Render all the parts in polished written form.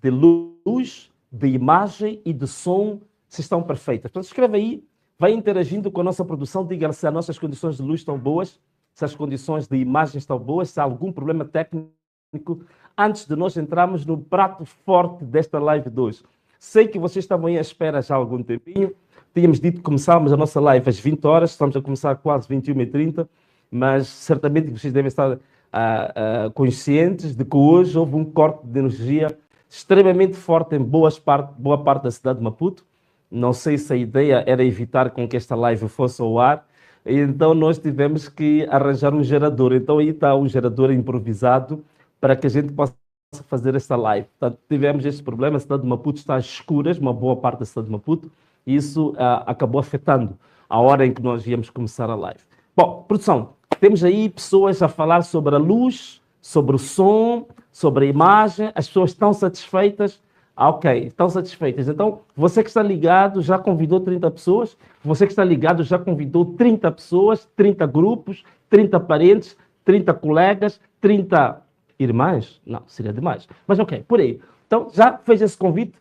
de luz, de imagem e de som, se estão perfeitas. Então, escreve aí, vai interagindo com a nossa produção, diga se as nossas condições de luz estão boas, se as condições de imagem estão boas, se há algum problema técnico, antes de nós entrarmos no prato forte desta live de hoje. Sei que vocês estavam aí à espera já há algum tempinho. Tínhamos dito que começávamos a nossa live às 20 horas, estamos a começar quase 21h30, mas certamente vocês devem estar conscientes de que hoje houve um corte de energia extremamente forte em boa parte da cidade de Maputo. Não sei se a ideia era evitar com que esta live fosse ao ar, e então nós tivemos que arranjar um gerador. Então aí está um gerador improvisado para que a gente possa fazer esta live. Portanto, tivemos este problema, a cidade de Maputo está às escuras, uma boa parte da cidade de Maputo, e isso acabou afetando a hora em que nós íamos começar a live. Bom, produção, temos aí pessoas a falar sobre a luz, sobre o som, sobre a imagem, as pessoas estão satisfeitas? Ok, estão satisfeitas. Então, você que está ligado já convidou 30 pessoas, você que está ligado já convidou 30 pessoas, 30 grupos, 30 parentes, 30 colegas, 30 irmãs? Não, seria demais. Mas ok, por aí. Então, já fez esse convite?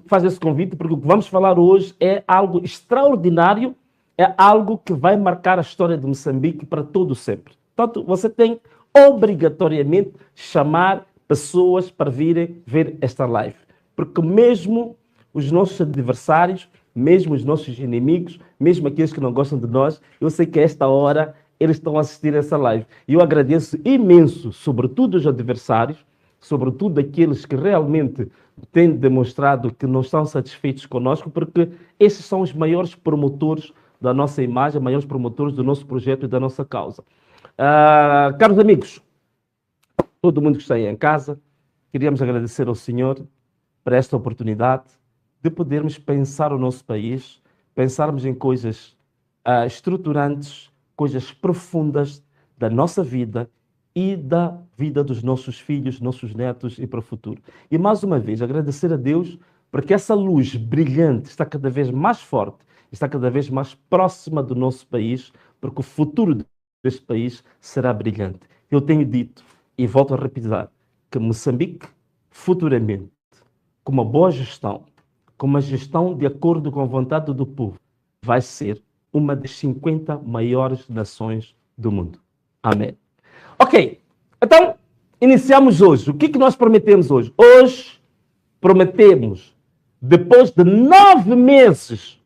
Faz esse convite, porque o que vamos falar hoje é algo extraordinário, é algo que vai marcar a história de Moçambique para todo sempre. Portanto, você tem obrigatoriamente chamar pessoas para virem ver esta live. Porque mesmo os nossos adversários, mesmo os nossos inimigos, mesmo aqueles que não gostam de nós, eu sei que a esta hora eles estão a assistir a essa live. E eu agradeço imenso, sobretudo os adversários, sobretudo aqueles que realmente têm demonstrado que não estão satisfeitos conosco, porque esses são os maiores promotores da nossa imagem, maiores promotores do nosso projeto e da nossa causa. Caros amigos, todo mundo que está aí em casa, queríamos agradecer ao Senhor por esta oportunidade de podermos pensar o nosso país, pensarmos em coisas estruturantes, coisas profundas da nossa vida e da vida dos nossos filhos, nossos netos e para o futuro. E mais uma vez, agradecer a Deus porque essa luz brilhante está cada vez mais forte, está cada vez mais próxima do nosso país, porque o futuro deste país será brilhante. Eu tenho dito, e volto a repetir, que Moçambique, futuramente, com uma boa gestão, com uma gestão de acordo com a vontade do povo, vai ser uma das 50 maiores nações do mundo. Amém. Ok, então, iniciamos hoje. O que nós prometemos hoje? Hoje, prometemos, depois de 9 meses,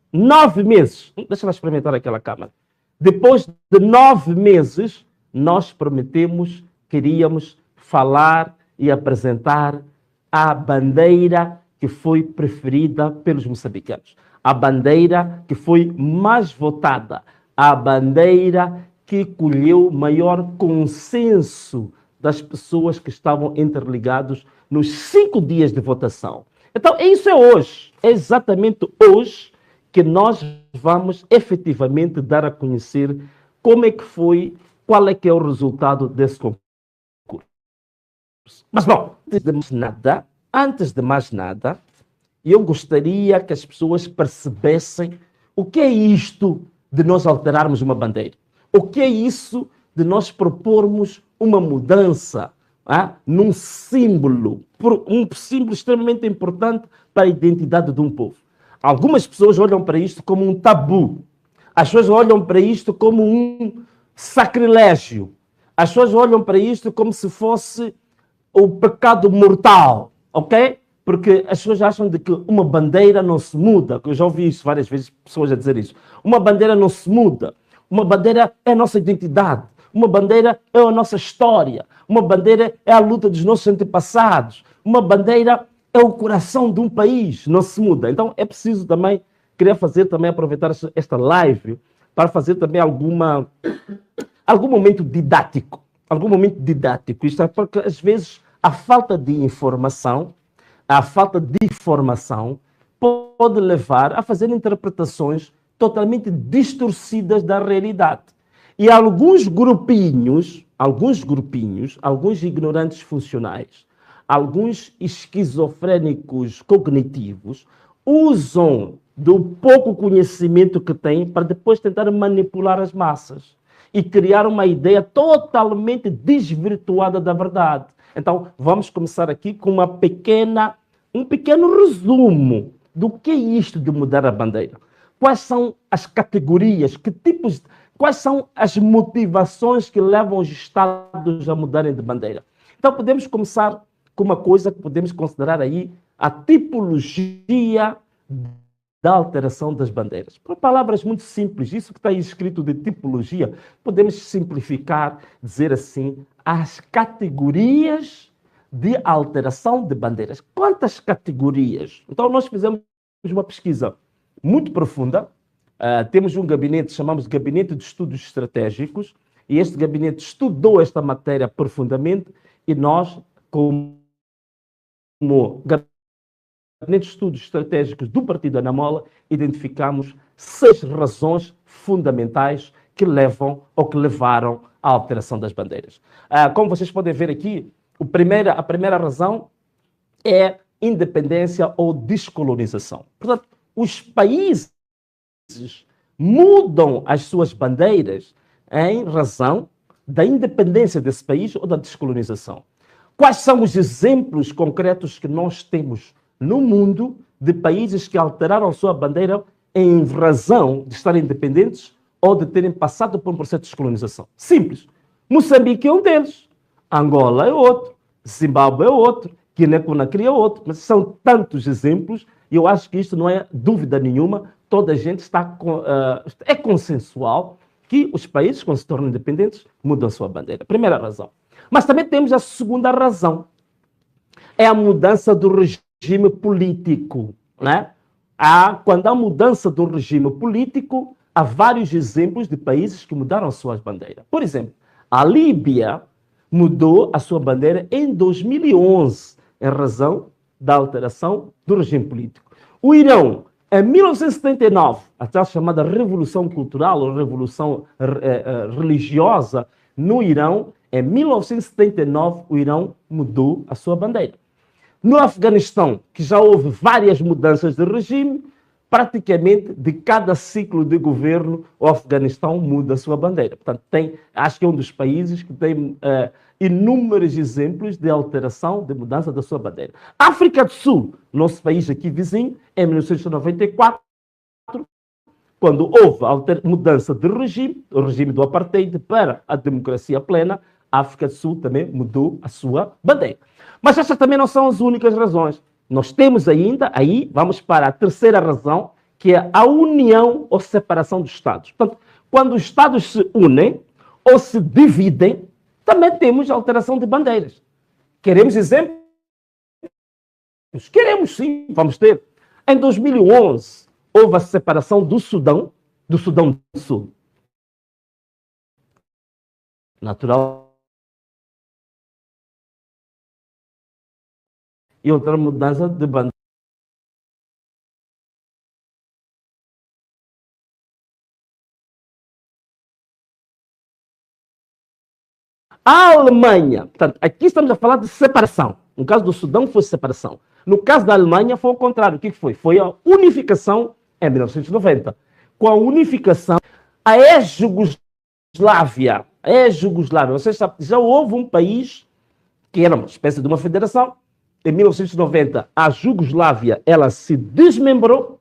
deixa eu experimentar aquela câmera. Depois de 9 meses, nós prometemos que iríamos falar e apresentar a bandeira que foi preferida pelos moçambicanos, a bandeira que foi mais votada, a bandeira que colheu maior consenso das pessoas que estavam interligados nos 5 dias de votação. Então, isso é hoje, é exatamente hoje que nós vamos efetivamente dar a conhecer como é que foi, qual é que é o resultado desse concurso. Mas bom, antes de mais nada, eu gostaria que as pessoas percebessem o que é isto de nós alterarmos uma bandeira. O que é isso de nós propormos uma mudança num símbolo, um símbolo extremamente importante para a identidade de um povo. Algumas pessoas olham para isto como um tabu. As pessoas olham para isto como um sacrilégio. As pessoas olham para isto como se fosse o pecado mortal, ok? Porque as pessoas acham de que uma bandeira não se muda. Eu já ouvi isso várias vezes, pessoas a dizer isso. Uma bandeira não se muda. Uma bandeira é a nossa identidade. Uma bandeira é a nossa história. Uma bandeira é a luta dos nossos antepassados. Uma bandeira é o coração de um país, não se muda. Então é preciso também, queria fazer também, aproveitar esta live para fazer também algum momento didático. Algum momento didático. Isto é porque às vezes a falta de informação, a falta de informação pode levar a fazer interpretações totalmente distorcidas da realidade. E alguns grupinhos, alguns ignorantes funcionais, alguns esquizofrênicos cognitivos, usam do pouco conhecimento que têm para depois tentar manipular as massas e criar uma ideia totalmente desvirtuada da verdade. Então, vamos começar aqui com uma pequena um pequeno resumo do que é isto de mudar a bandeira. Quais são as categorias, quais são as motivações que levam os Estados a mudarem de bandeira? Então, podemos começar com uma coisa que podemos considerar aí a tipologia da alteração das bandeiras. Por palavras muito simples, isso que está aí escrito de tipologia, podemos simplificar, dizer assim, as categorias de alteração de bandeiras. Quantas categorias? Então, nós fizemos uma pesquisa muito profunda. Temos um gabinete, chamamos de Gabinete de Estudos Estratégicos, e este gabinete estudou esta matéria profundamente, e nós, como Gabinete de Estudos Estratégicos do Partido Anamola, identificamos 6 razões fundamentais que levam ou que levaram à alteração das bandeiras. Como vocês podem ver aqui, a primeira razão é independência ou descolonização. Portanto, os países mudam as suas bandeiras em razão da independência desse país ou da descolonização. Quais são os exemplos concretos que nós temos no mundo de países que alteraram a sua bandeira em razão de estarem independentes ou de terem passado por um processo de descolonização? Simples. Moçambique é um deles. Angola é outro. Zimbábue é outro. Guiné-Conakry é outro. Mas são tantos exemplos e eu acho que isto não é dúvida nenhuma. Toda a gente é consensual que os países, quando se tornam independentes, mudam a sua bandeira. Primeira razão. Mas também temos a segunda razão. É a mudança do regime político. Né? Quando há mudança do regime político, há vários exemplos de países que mudaram suas bandeiras. Por exemplo, a Líbia mudou a sua bandeira em 2011, em razão da alteração do regime político. O Irão, em 1979, a tal chamada Revolução Cultural ou Revolução Religiosa no Irão, em 1979, o Irão mudou a sua bandeira. No Afeganistão, que já houve várias mudanças de regime, praticamente de cada ciclo de governo, o Afeganistão muda a sua bandeira. Portanto, acho que é um dos países que tem inúmeros exemplos de alteração, de mudança da sua bandeira. África do Sul, nosso país aqui vizinho, em 1994, quando houve a mudança de regime, o regime do apartheid para a democracia plena, a África do Sul também mudou a sua bandeira. Mas essas também não são as únicas razões. Nós temos ainda, aí vamos para a terceira razão, que é a união ou separação dos Estados. Portanto, quando os Estados se unem ou se dividem, também temos alteração de bandeiras. Queremos exemplos? Queremos sim, vamos ter. Em 2011, houve a separação do Sudão do Sul. Natural. E outra mudança de bandeira. A Alemanha, portanto, aqui estamos a falar de separação. No caso do Sudão foi separação. No caso da Alemanha foi o contrário. O que foi? Foi a unificação em 1990. Com a unificação, a ex-Jugoslávia, vocês sabem, já houve um país que era uma espécie de uma federação. Em 1990, a Jugoslávia, ela se desmembrou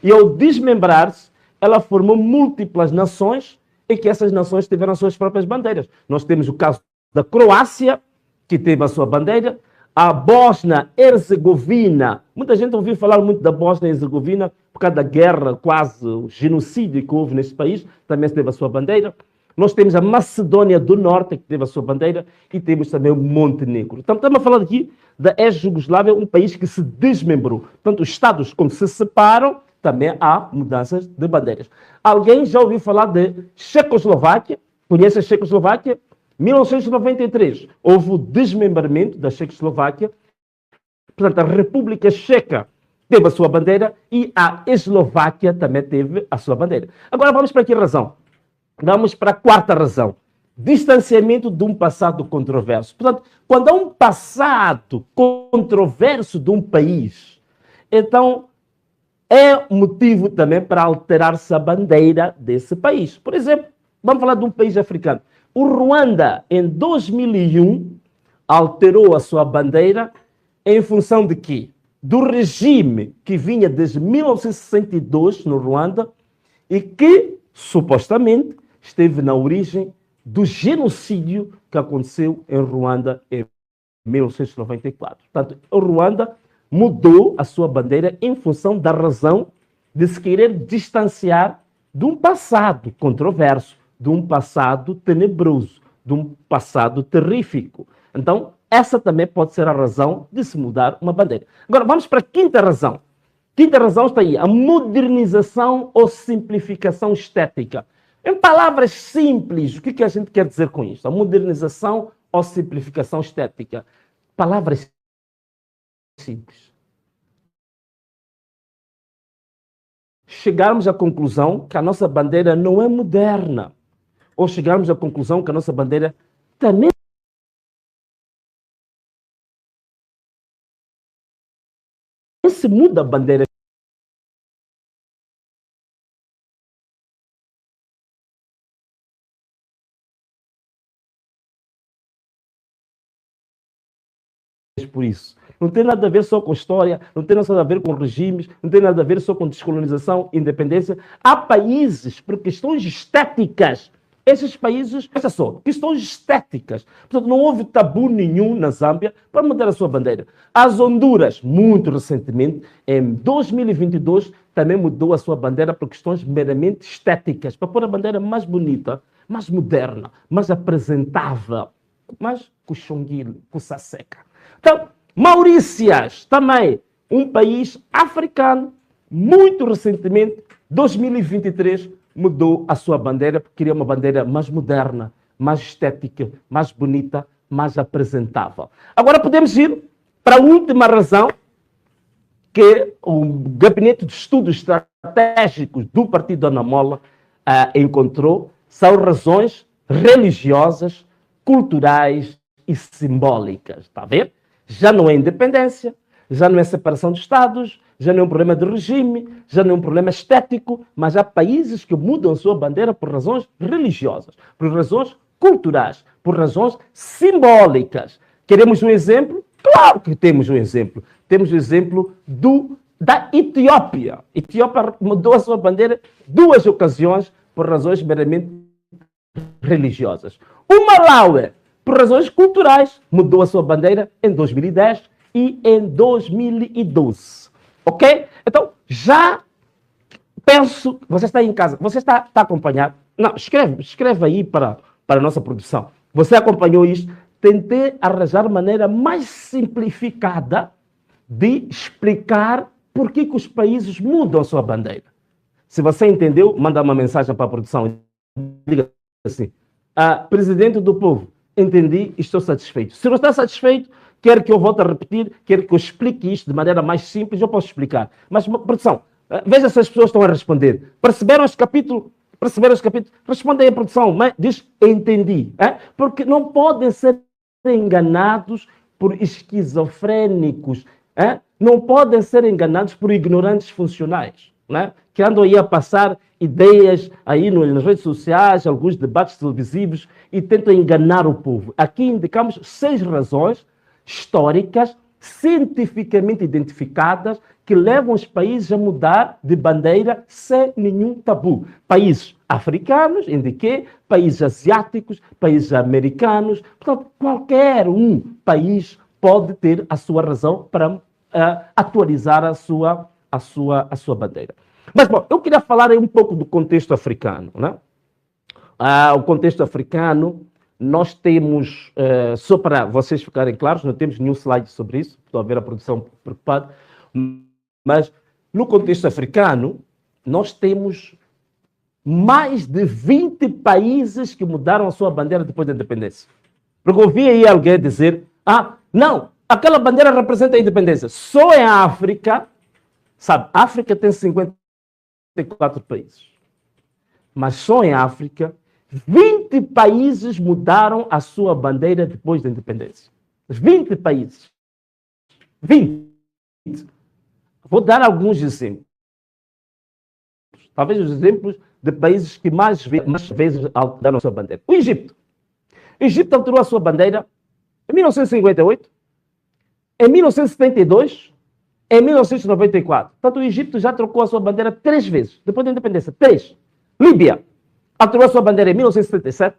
e ao desmembrar-se, ela formou múltiplas nações e que essas nações tiveram as suas próprias bandeiras. Nós temos o caso da Croácia, que teve a sua bandeira, a Bósnia-Herzegovina. Muita gente ouviu falar muito da Bósnia-Herzegovina por causa da guerra, quase o genocídio que houve neste país, também teve a sua bandeira. Nós temos a Macedônia do Norte, que teve a sua bandeira, e temos também o Montenegro. Então, estamos a falar aqui da ex-Jugoslávia, um país que se desmembrou. Portanto, os Estados, como se separam, também há mudanças de bandeiras. Alguém já ouviu falar de Checoslováquia? Conhece a Checoslováquia? 1993, houve o desmembramento da Checoslováquia. Portanto, a República Checa teve a sua bandeira e a Eslováquia também teve a sua bandeira. Agora vamos para que razão? Vamos para a quarta razão. Distanciamento de um passado controverso. Portanto, quando há um passado controverso de um país, então é motivo também para alterar-se a bandeira desse país. Por exemplo, vamos falar de um país africano. O Ruanda, em 2001, alterou a sua bandeira em função de quê? do regime que vinha desde 1962 no Ruanda e que, supostamente, esteve na origem do genocídio que aconteceu em Ruanda em 1994. Portanto, o Ruanda mudou a sua bandeira em função da razão de se querer distanciar de um passado controverso, de um passado tenebroso, de um passado terrífico. Então, essa também pode ser a razão de se mudar uma bandeira. Agora, vamos para a quinta razão. Quinta razão está aí, a modernização ou simplificação estética. Em palavras simples, o que a gente quer dizer com isso? A modernização ou simplificação estética. Palavras simples. Chegarmos à conclusão que a nossa bandeira não é moderna. Ou chegarmos à conclusão que a nossa bandeira também se muda a bandeira. Por isso. Não tem nada a ver só com história, não tem nada a ver com regimes, não tem nada a ver só com descolonização, independência. Há países, por questões estéticas, esses países, veja só, questões estéticas. Portanto, não houve tabu nenhum na Zâmbia para mudar a sua bandeira. As Honduras, muito recentemente, em 2022, também mudou a sua bandeira por questões meramente estéticas, para pôr a bandeira mais bonita, mais moderna, mais apresentável, mais cuxonguil, cuça seca. Então, Maurícias, também um país africano, muito recentemente, 2023, mudou a sua bandeira, porque queria uma bandeira mais moderna, mais estética, mais bonita, mais apresentável. Agora podemos ir para a última razão que o Gabinete de Estudos Estratégicos do Partido Anamola encontrou, são razões religiosas, culturais e simbólicas, está a ver? Já não é independência, já não é separação de Estados, já não é um problema de regime, já não é um problema estético, mas há países que mudam a sua bandeira por razões religiosas, por razões culturais, por razões simbólicas. Queremos um exemplo? Claro que temos um exemplo. Temos o exemplo da Etiópia. A Etiópia mudou a sua bandeira duas ocasiões por razões meramente religiosas. O Malawi, por razões culturais, mudou a sua bandeira em 2010 e em 2012. Ok? Então, já penso... Você está aí em casa, você está a acompanhar? Não, escreve aí para a nossa produção. Você acompanhou isto? Tentei arranjar maneira mais simplificada de explicar por que os países mudam a sua bandeira. Se você entendeu, manda uma mensagem para a produção. Diga assim, presidente do povo, entendi e estou satisfeito. Se não está satisfeito, quer que eu volte a repetir, quer que eu explique isto de maneira mais simples, eu posso explicar. Mas, produção, veja se as pessoas estão a responder. Perceberam este capítulo? Respondem a produção, mas diz, entendi. Porque não podem ser enganados por esquizofrénicos. Não podem ser enganados por ignorantes funcionais, que andam aí a passar ideias aí nas redes sociais, alguns debates televisivos e tentam enganar o povo. Aqui indicamos 6 razões históricas, cientificamente identificadas, que levam os países a mudar de bandeira sem nenhum tabu. Países africanos, indiquei, países asiáticos, países americanos. Portanto, qualquer um país pode ter a sua razão para atualizar a sua bandeira. Mas, bom, eu queria falar aí um pouco do contexto africano. O contexto africano, nós temos, só para vocês ficarem claros, não temos nenhum slide sobre isso, estou a ver a produção preocupada, mas no contexto africano, nós temos mais de 20 países que mudaram a sua bandeira depois da independência. Porque eu ouvi aí alguém dizer, não, aquela bandeira representa a independência. Só em África, sabe, a África tem 54 países. Mas só em África, 20 países mudaram a sua bandeira depois da independência. 20 países. 20. Vou dar alguns exemplos. Talvez os exemplos de países que mais vezes alteraram a sua bandeira. O Egito. O Egito alterou a sua bandeira em 1958, em 1972 em 1994. Portanto, o Egito já trocou a sua bandeira 3 vezes, depois da independência. 3. Líbia alterou a sua bandeira em 1977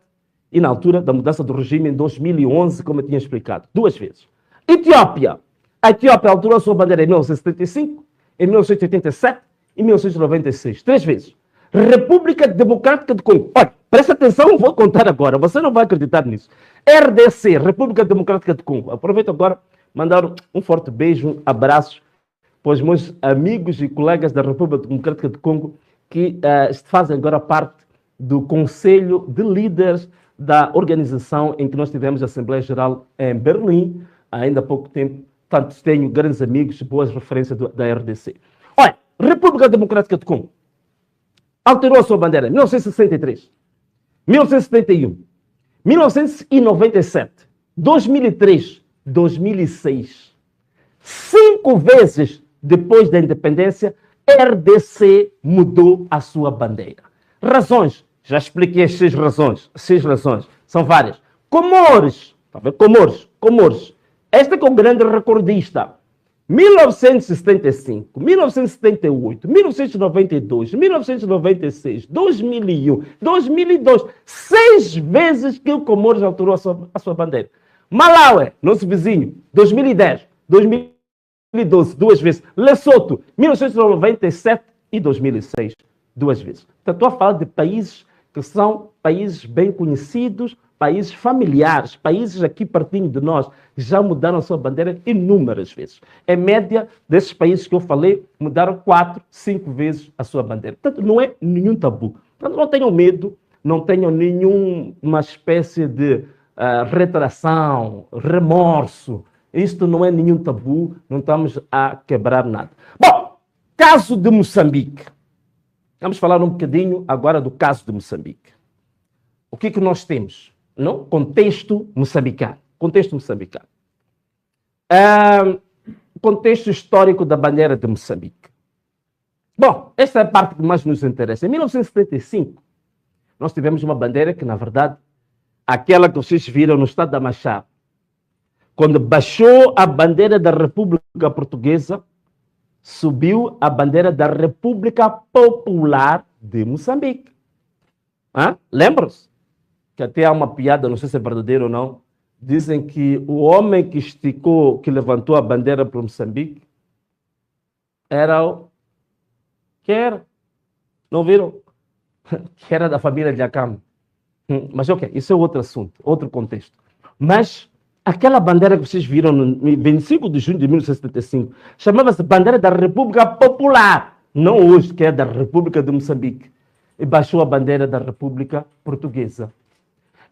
e na altura da mudança do regime em 2011, como eu tinha explicado. 2 vezes. Etiópia. A Etiópia alterou a sua bandeira em 1975, em 1987 e 1996. 3 vezes. República Democrática do Congo. Olha, presta atenção, eu vou contar agora. Você não vai acreditar nisso. RDC, República Democrática do Congo. Aproveito agora mandar um forte beijo, abraços para os meus amigos e colegas da República Democrática do Congo que fazem agora parte do Conselho de Líderes da organização em que nós tivemos a Assembleia Geral em Berlim, ainda há pouco tempo. Portanto, tenho grandes amigos e boas referências da RDC. Olha, República Democrática do Congo alterou a sua bandeira em 1963, 1971, 1997, 2003, 2006. 5 vezes depois da independência, RDC mudou a sua bandeira. Razões, já expliquei as 6 razões. 6 razões, são várias. Comores, Comores. Este que é um grande recordista. 1975, 1978, 1992, 1996, 2001, 2002. 6 vezes que o Comores alterou a sua bandeira. Malawi, nosso vizinho, 2010, 2012, 2 vezes. Lesotho, 1997 e 2006, 2 vezes. Então, estou a falar de países que são países bem conhecidos, países familiares, países aqui pertinho de nós, já mudaram a sua bandeira inúmeras vezes. Em média, desses países que eu falei, mudaram 4, 5 vezes a sua bandeira. Portanto, não é nenhum tabu. Portanto, não tenham medo, não tenham nenhuma espécie de retração, remorso. Isto não é nenhum tabu, não estamos a quebrar nada. Bom, caso de Moçambique. Vamos falar um bocadinho agora do caso de Moçambique. O que nós temos? No contexto moçambicano. Contexto histórico da bandeira de Moçambique. Bom, esta é a parte que mais nos interessa. Em 1975, nós tivemos uma bandeira que, na verdade, aquela que vocês viram no estado da Machá, quando baixou a bandeira da República Portuguesa, subiu a bandeira da República Popular de Moçambique. Lembram-se? Que até há uma piada, não sei se é verdadeiro ou não, dizem que o homem que esticou, que levantou a bandeira para Moçambique, era o... que era? Não viram? Que era da família de Acam. Mas ok, isso é outro assunto, outro contexto. Mas aquela bandeira que vocês viram no 25 de junho de 1975, chamava-se Bandeira da República Popular, não hoje, que é da República de Moçambique. E baixou a bandeira da República Portuguesa.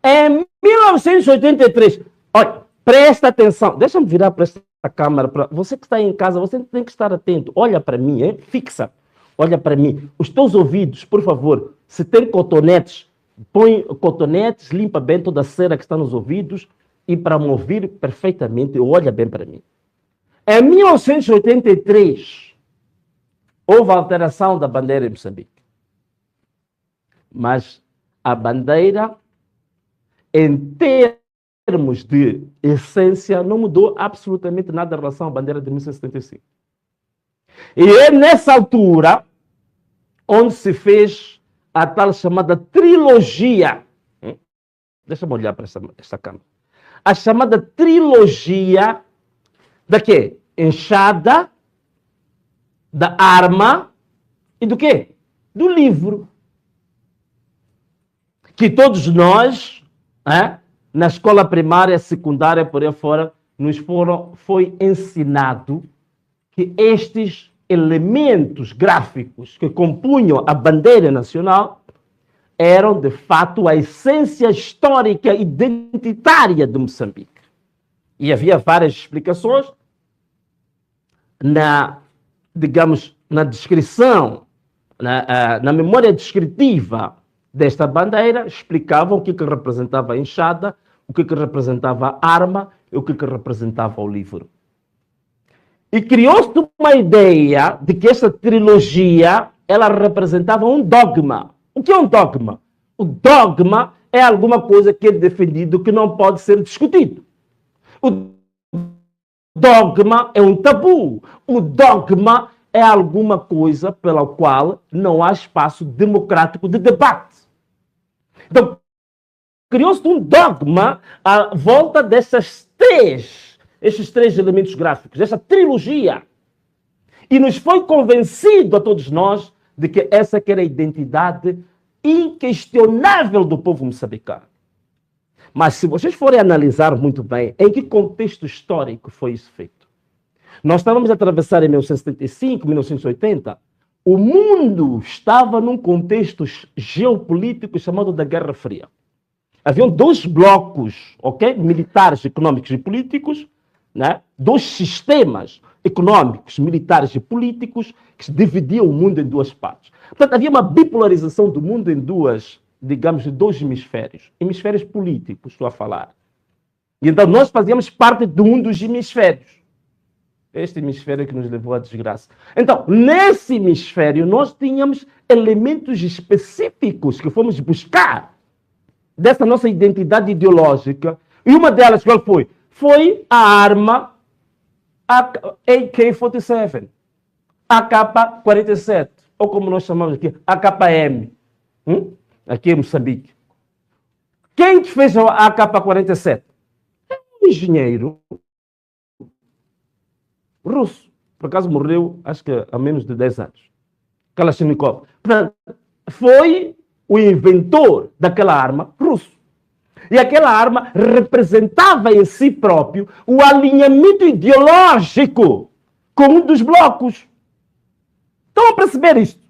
Em 1983, olha, presta atenção, deixa-me virar para esta câmera, para você que está aí em casa, você tem que estar atento, olha para mim, fixa, olha para mim, os teus ouvidos, por favor, se tem cotonetes, põe cotonetes, limpa bem toda a cera que está nos ouvidos e para me ouvir perfeitamente, olha bem para mim. Em 1983, houve a alteração da bandeira em Moçambique, mas a bandeira, em termos de essência, não mudou absolutamente nada em relação à bandeira de 1975. E é nessa altura onde se fez a tal chamada trilogia. Deixa-me olhar para esta câmera. A chamada trilogia da quê? Enxada, da arma e do quê? Do livro. Que todos nós... na escola primária, secundária, por aí fora, foi ensinado que estes elementos gráficos que compunham a bandeira nacional eram, de fato, a essência histórica e identitária de Moçambique. E havia várias explicações na descrição, na memória descritiva desta bandeira, explicavam o que representava a enxada, o que representava a arma e o que representava o livro. E criou-se uma ideia de que esta trilogia ela representava um dogma. O que é um dogma? O dogma é alguma coisa que é defendido que não pode ser discutido. O dogma é um tabu. O dogma é alguma coisa pela qual não há espaço democrático de debate. Então, criou-se um dogma à volta estes três elementos gráficos, essa trilogia. E nos foi convencido a todos nós de que essa que era a identidade inquestionável do povo moçambicano. Mas se vocês forem analisar muito bem em que contexto histórico foi isso feito. Nós estávamos a atravessar em 1975, 1980, o mundo estava num contexto geopolítico chamado da Guerra Fria. Haviam dois blocos, ok? Militares, econômicos e políticos, né? Dois sistemas econômicos, militares e políticos que dividiam o mundo em duas partes. Portanto, havia uma bipolarização do mundo em digamos, dois hemisférios. Hemisférios políticos, estou a falar. E então nós fazíamos parte de um dos hemisférios. Este hemisfério que nos levou à desgraça. Então, nesse hemisfério, nós tínhamos elementos específicos que fomos buscar dessa nossa identidade ideológica. E uma delas, qual foi? Foi a arma AK-47, AK-47, ou como nós chamamos aqui, AKM, aqui em Moçambique. Quem fez a AK-47? É um engenheiro russo. Por acaso morreu, acho que há menos de 10 anos. Kalashnikov. Foi o inventor daquela arma russo. E aquela arma representava em si próprio o alinhamento ideológico com um dos blocos. Estão a perceber isto?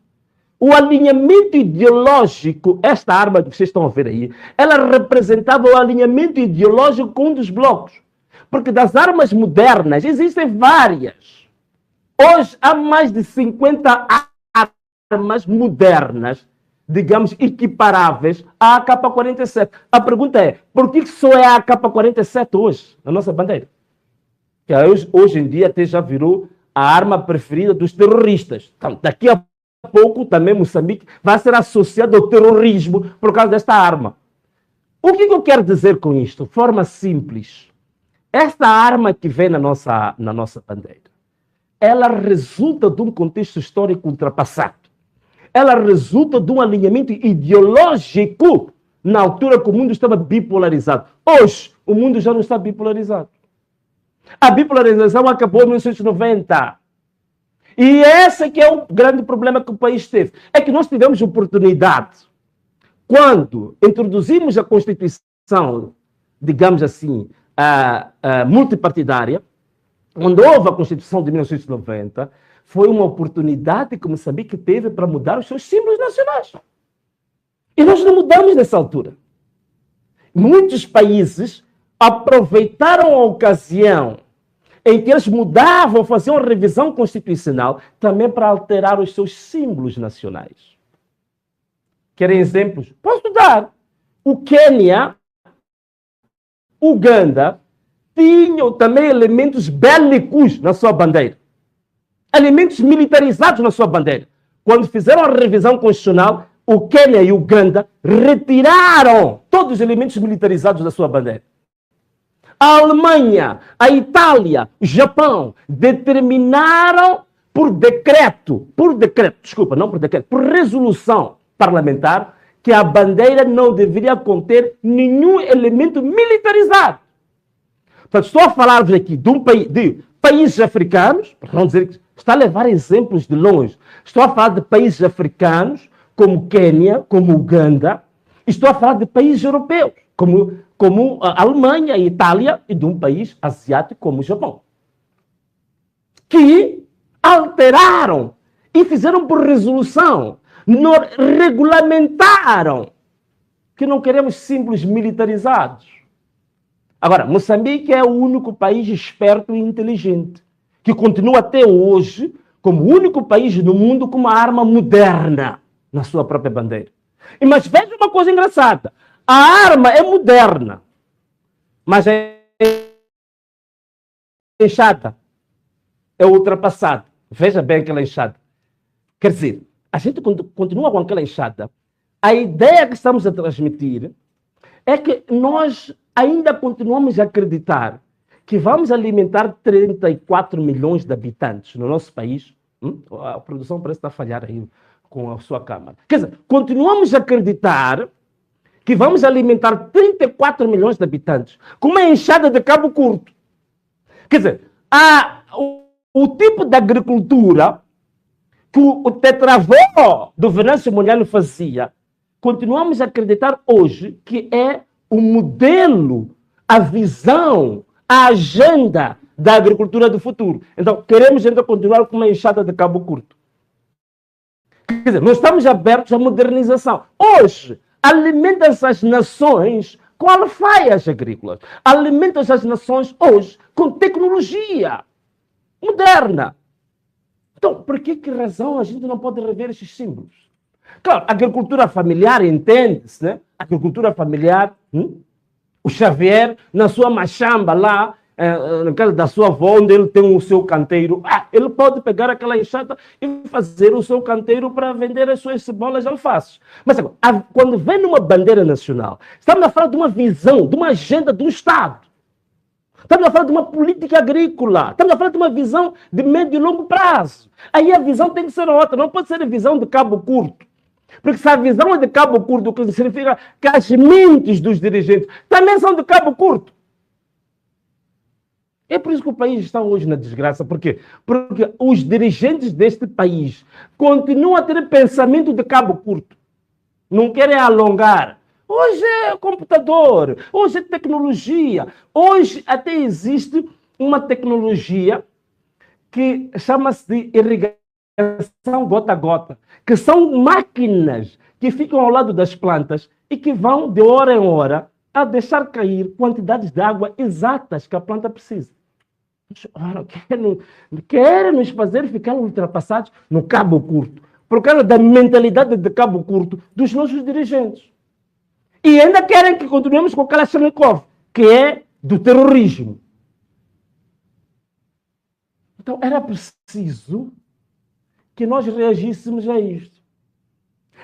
O alinhamento ideológico, esta arma que vocês estão a ver aí, ela representava o alinhamento ideológico com um dos blocos. Porque das armas modernas existem várias. Hoje há mais de 50 armas modernas, digamos, equiparáveis à AK-47. A pergunta é, por que só é a AK-47 hoje, na nossa bandeira? Que hoje em dia até já virou a arma preferida dos terroristas. Então, daqui a pouco também Moçambique vai ser associado ao terrorismo por causa desta arma. O que eu quero dizer com isto? De forma simples. Esta arma que vem na nossa bandeira, ela resulta de um contexto histórico ultrapassado. Ela resulta de um alinhamento ideológico na altura que o mundo estava bipolarizado. Hoje, o mundo já não está bipolarizado. A bipolarização acabou em 1990. E esse que é o grande problema que o país teve. É que nós tivemos oportunidade, quando introduzimos a Constituição, digamos assim, multipartidária, quando houve a Constituição de 1990, foi uma oportunidade que Moçambique teve para mudar os seus símbolos nacionais. E nós não mudamos nessa altura. Muitos países aproveitaram a ocasião em que eles mudavam, faziam revisão constitucional, também para alterar os seus símbolos nacionais. Querem exemplos? Posso dar. O Quênia, Uganda, tinham também elementos bélicos na sua bandeira. Elementos militarizados na sua bandeira. Quando fizeram a revisão constitucional, o Quênia e o Uganda retiraram todos os elementos militarizados da sua bandeira. A Alemanha, a Itália, o Japão determinaram por resolução parlamentar, que a bandeira não deveria conter nenhum elemento militarizado. Portanto, estou a falar-vos aqui de países africanos, para não dizer que está a levar exemplos de longe. Estou a falar de países africanos, como Quênia, como Uganda. Estou a falar de países europeus, como a Alemanha, a Itália, e de um país asiático como o Japão, que alteraram e fizeram por resolução, regulamentaram que não queremos símbolos militarizados. Agora, Moçambique é o único país esperto e inteligente, que continua até hoje como o único país no mundo com uma arma moderna na sua própria bandeira. Mas veja uma coisa engraçada. A arma é moderna, mas é enxada, é ultrapassada. Veja bem aquela enxada. Quer dizer, a gente continua com aquela enxada. A ideia que estamos a transmitir é que nós ainda continuamos a acreditar que vamos alimentar 34 milhões de habitantes no nosso país. A produção parece estar a falhar aí com a sua Câmara. Quer dizer, continuamos a acreditar que vamos alimentar 34 milhões de habitantes com uma enxada de cabo curto. Quer dizer, o tipo de agricultura que o tetravô do Venâncio Mondlane fazia, continuamos a acreditar hoje que é o modelo, a visão, a agenda da agricultura do futuro. Então, queremos ainda continuar com uma enxada de cabo curto. Quer dizer, nós estamos abertos à modernização. Hoje, alimenta-se as nações com alfaias agrícolas. Alimenta-se as nações hoje com tecnologia moderna. Então, por que razão a gente não pode rever esses símbolos? Claro, a agricultura familiar, entende-se, né? A agricultura familiar, o Xavier, na sua machamba lá, na casa da sua avó, onde ele tem o seu canteiro, ele pode pegar aquela enxada e fazer o seu canteiro para vender as suas cebolas e alfaces. Mas agora, quando vem numa bandeira nacional, estamos a falar de uma visão, de uma agenda do Estado. Estamos a falar de uma política agrícola. Estamos a falar de uma visão de médio e longo prazo. Aí a visão tem que ser outra, não pode ser a visão de cabo curto. Porque se a visão é de cabo curto, o que significa que as mentes dos dirigentes também são de cabo curto. É por isso que o país está hoje na desgraça. Por quê? Porque os dirigentes deste país continuam a ter pensamento de cabo curto. Não querem alongar. Hoje é computador, hoje é tecnologia. Hoje até existe uma tecnologia que chama-se de irrigação gota a gota, que são máquinas que ficam ao lado das plantas e que vão, de hora em hora, a deixar cair quantidades de água exatas que a planta precisa. Ora, querem nos fazer ficar ultrapassados no cabo curto, por causa da mentalidade de cabo curto dos nossos dirigentes. E ainda querem que continuemos com aquela Kalashnikov, que é do terrorismo. Então, era preciso que nós reagíssemos a isto.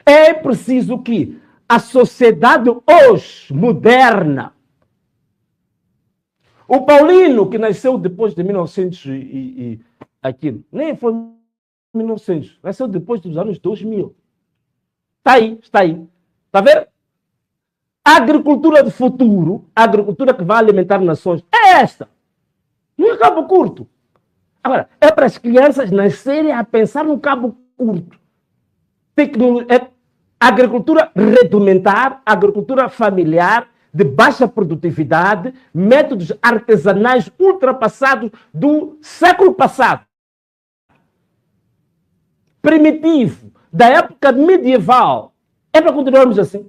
É preciso que a sociedade hoje, moderna, o Paulino, que nasceu depois de 1900 aquilo, nem foi 1900, nasceu depois dos anos 2000. Está aí, está aí. Está vendo? A agricultura do futuro, a agricultura que vai alimentar nações, é esta. Não é cabo curto. Agora, é para as crianças nascerem a pensar no cabo curto. Agricultura rudimentar, agricultura familiar, de baixa produtividade, métodos artesanais ultrapassados do século passado. Primitivo, da época medieval. É para continuarmos assim.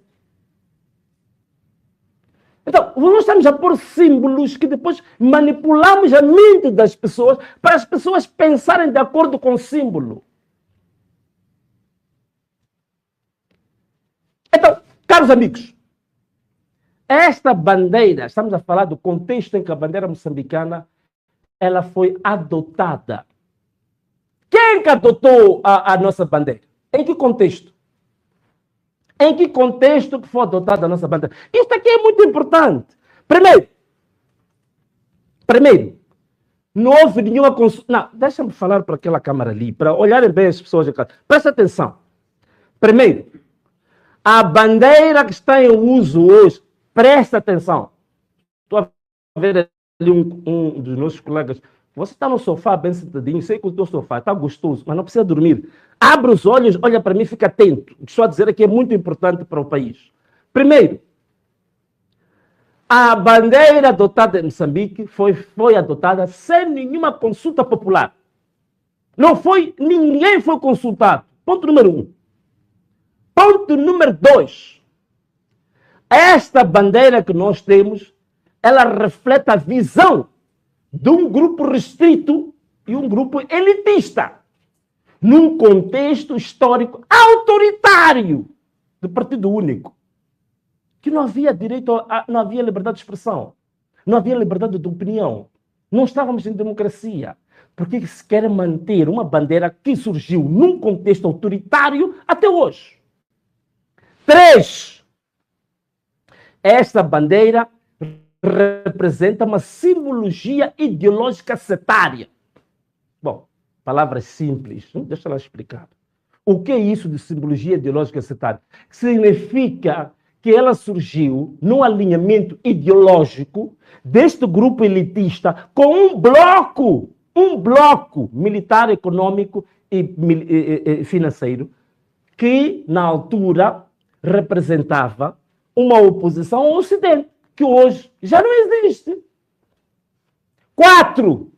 Então, nós estamos a pôr símbolos que depois manipulamos a mente das pessoas para as pessoas pensarem de acordo com o símbolo. Então, caros amigos, esta bandeira, estamos a falar do contexto em que a bandeira moçambicana ela foi adotada. Quem que adotou a nossa bandeira? Em que contexto? Em que contexto que foi adotada a nossa bandeira? Isto aqui é muito importante. Primeiro, não houve nenhuma consulta. Não, deixa-me falar para aquela câmara ali, para olharem bem as pessoas aqui. Presta atenção. Primeiro, a bandeira que está em uso hoje, presta atenção. Estou a ver ali um dos nossos colegas. Você está no sofá bem sentadinho, sei que o teu sofá está gostoso, mas não precisa dormir. Abre os olhos, olha para mim, fica atento. O que estou a dizer aqui é muito importante para o país. Primeiro, a bandeira adotada em Moçambique foi adotada sem nenhuma consulta popular. Ninguém foi consultado. Ponto número 1. Ponto número 2. Esta bandeira que nós temos, ela reflete a visão de um grupo restrito e um grupo elitista, num contexto histórico autoritário do Partido Único, que não havia direito, não havia liberdade de expressão, não havia liberdade de opinião, não estávamos em democracia. Por que se quer manter uma bandeira que surgiu num contexto autoritário até hoje? 3. Esta bandeira representa uma simbologia ideológica setária. Bom, palavras simples, deixa eu explicar. O que é isso de simbologia ideológica setária? Significa que ela surgiu no alinhamento ideológico deste grupo elitista com um bloco militar, econômico e financeiro, que na altura representava uma oposição ao Ocidente, que hoje já não existe. 4.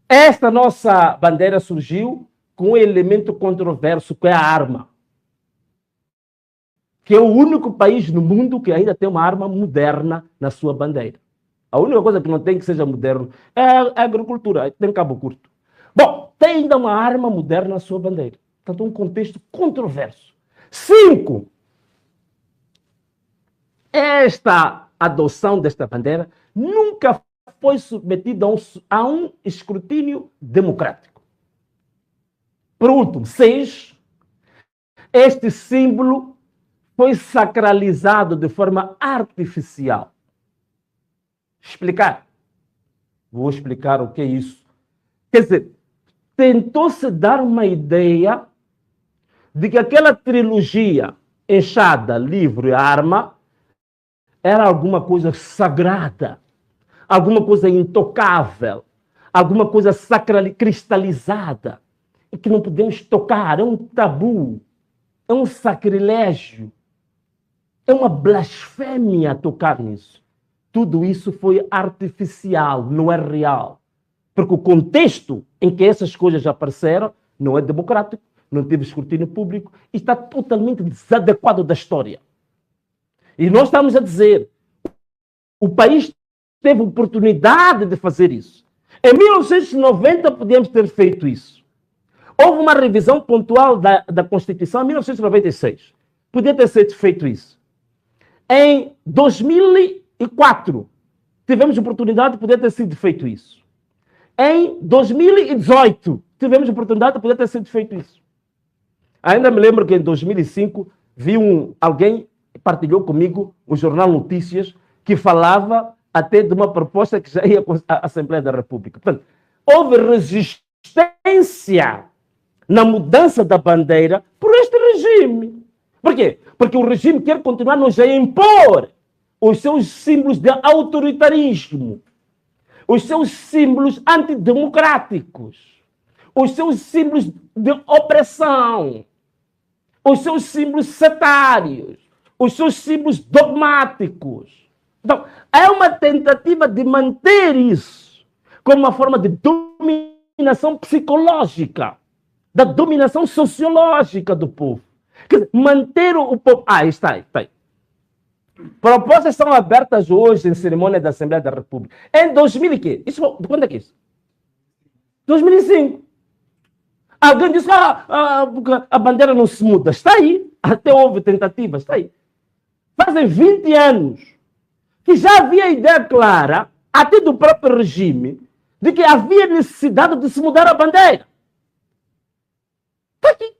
Esta nossa bandeira surgiu com um elemento controverso, que é a arma. Que é o único país no mundo que ainda tem uma arma moderna na sua bandeira. A única coisa que não tem que seja moderno é a agricultura, tem cabo curto. Bom, tem ainda uma arma moderna na sua bandeira. Portanto, um contexto controverso. 5. Esta adoção desta bandeira nunca foi submetida a um escrutínio democrático. Por último, 6. Este símbolo foi sacralizado de forma artificial. Explicar. Vou explicar o que é isso. Quer dizer, tentou-se dar uma ideia de que aquela trilogia, enxada, livro e arma, era alguma coisa sagrada, alguma coisa intocável, alguma coisa cristalizada, e que não podemos tocar, é um tabu, é um sacrilégio, é uma blasfêmia tocar nisso. Tudo isso foi artificial, não é real. Porque o contexto em que essas coisas apareceram não é democrático, não teve escrutínio público e está totalmente desadequado da história. E nós estamos a dizer, o país teve oportunidade de fazer isso. Em 1990 podíamos ter feito isso. Houve uma revisão pontual da Constituição em 1996. Podia ter sido feito isso. Em 2004 tivemos oportunidade de poder ter sido feito isso. Em 2018 tivemos oportunidade de poder ter sido feito isso. Ainda me lembro que em 2005 vi alguém partilhou comigo o Jornal Notícias que falava até de uma proposta que já ia à Assembleia da República. Portanto, houve resistência na mudança da bandeira por este regime. Por quê? Porque o regime quer continuar-nos a impor os seus símbolos de autoritarismo, os seus símbolos antidemocráticos, os seus símbolos de opressão, os seus símbolos setários, os seus símbolos dogmáticos. Então, é uma tentativa de manter isso como uma forma de dominação psicológica, da dominação sociológica do povo. Quer dizer, manter o povo... está aí. Propostas são abertas hoje em cerimônia da Assembleia da República. Em 2000 e quê? Quando é que é isso? 2005. Alguém disse que a bandeira não se muda. Está aí. Até houve tentativas. Está aí. Fazem 20 anos que já havia ideia clara, até do próprio regime, de que havia necessidade de se mudar a bandeira. Está aqui.